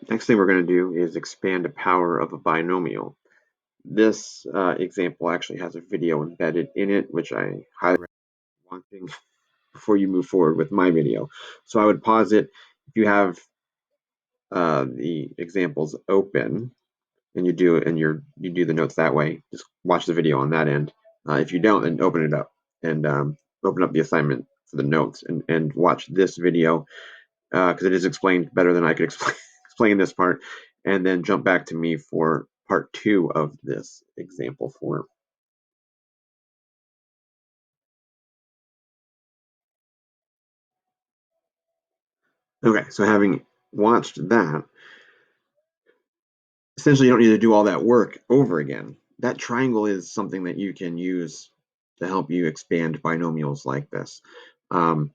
Next thing we're going to do is expand the power of a binomial. This example actually has a video embedded in it, which I highly recommend watching before you move forward with my video. So I would pause it if you have the examples open and you do it and you do the notes that way. Just watch the video on that end. If you don't, then open it up and open up the assignment for the notes and watch this video because it is explained better than I could explain this part, and then jump back to me for part 2 of this example form. Okay, so having watched that, essentially you don't need to do all that work over again. That triangle is something that you can use to help you expand binomials like this. Um,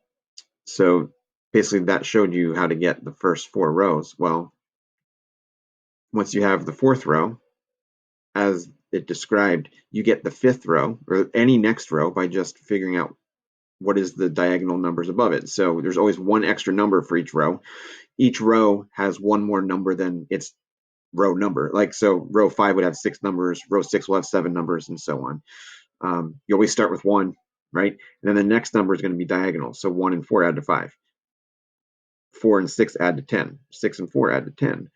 so basically that showed you how to get the first 4 rows. Well, once you have the 4th row, as it described, you get the 5th row or any next row by just figuring out what is the diagonal numbers above it. So there's always one extra number for each row. Each row has one more number than its row number. Like, so row 5 would have 6 numbers, row 6 will have 7 numbers, and so on. You always start with 1, right? And then the next number is going to be diagonal. So 1 and 4 add to 5. 4 and 6 add to 10. 6 and 4 add to 10.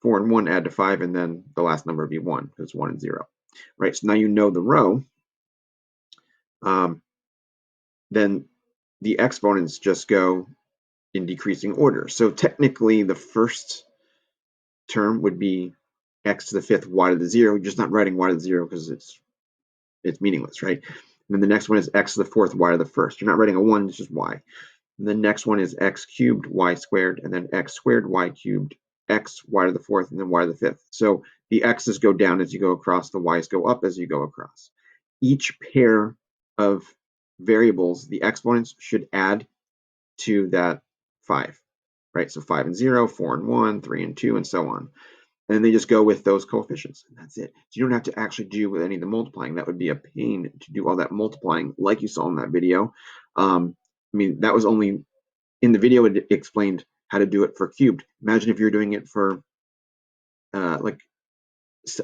4 and 1 add to 5, and then the last number would be 1 because it's 1 and 0. Right? So now you know the row. Then the exponents just go in decreasing order. So technically, the first term would be x to the 5th y to the 0. You're just not writing y to the 0 because it's meaningless, right? And then the next one is x to the 4th y to the 1st. You're not writing a 1, it's just y. And the next one is x cubed y squared, and then x squared y cubed, x y to the 4th, and then y to the 5th. So the x's go down as you go across, the y's go up as you go across. Each pair of variables, the exponents should add to that 5, right? So 5 and 0, 4 and 1, 3 and 2, and so on. And then they just go with those coefficients, and that's it. So you don't have to actually do any of the multiplying. That would be a pain to do all that multiplying like you saw in that video. I mean, that was only in the video, it explained how to do it for cubed. Imagine if you're doing it for like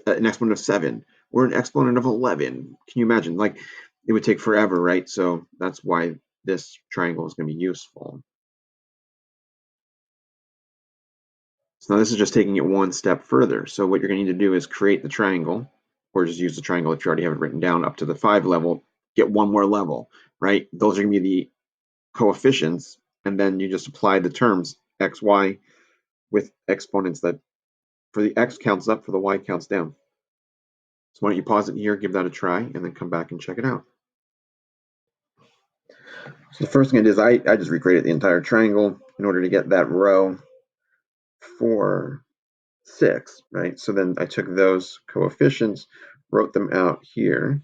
an exponent of 7 or an exponent of 11. Can you imagine? Like, it would take forever, right? So that's why this triangle is going to be useful. So now this is just taking it one step further. So what you're going to need to do is create the triangle, or just use the triangle if you already have it written down up to the 5 level, get one more level, right? Those are going to be the coefficients, and then you just apply the terms x, y with exponents that for the x counts up, for the y counts down. So why don't you pause it here, give that a try, and then come back and check it out. So the first thing I did is I just recreated the entire triangle in order to get that row for 6, right? So then I took those coefficients, wrote them out here,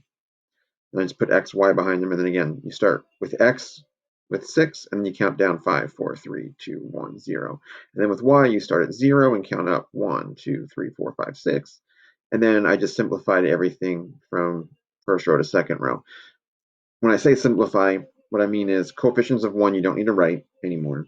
and I just put x, y behind them, and then again, you start with x with 6, and then you count down 5, 4, 3, 2, 1, 0. And then with y, you start at 0 and count up 1, 2, 3, 4, 5, 6. And then I just simplified everything from first row to second row. When I say simplify, what I mean is coefficients of 1 you don't need to write anymore.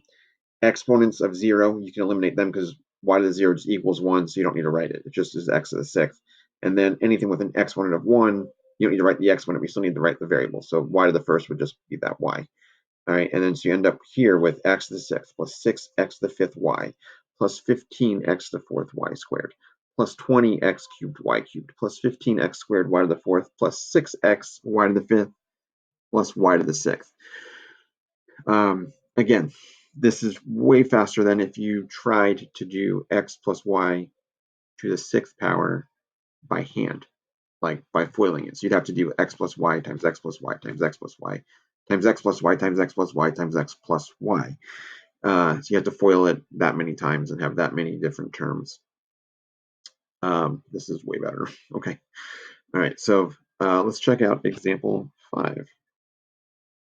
Exponents of 0, you can eliminate them because y to the 0 just equals 1, so you don't need to write it. It just is x to the 6th. And then anything with an exponent of 1, you don't need to write the exponent, we still need to write the variable. So y to the 1st would just be that y. All right, and then so you end up here with x to the 6th plus 6x to the 5th y plus 15x to the 4th y squared plus 20x cubed y cubed plus 15x squared y to the 4th plus 6x y to the 5th plus y to the 6th. Again, this is way faster than if you tried to do x plus y to the 6th power by hand, like by foiling it. So you'd have to do x plus y times x plus y times x plus y times x plus y times x plus y times x plus y. So you have to FOIL it that many times and have that many different terms. This is way better. Okay. All right. So let's check out example 5.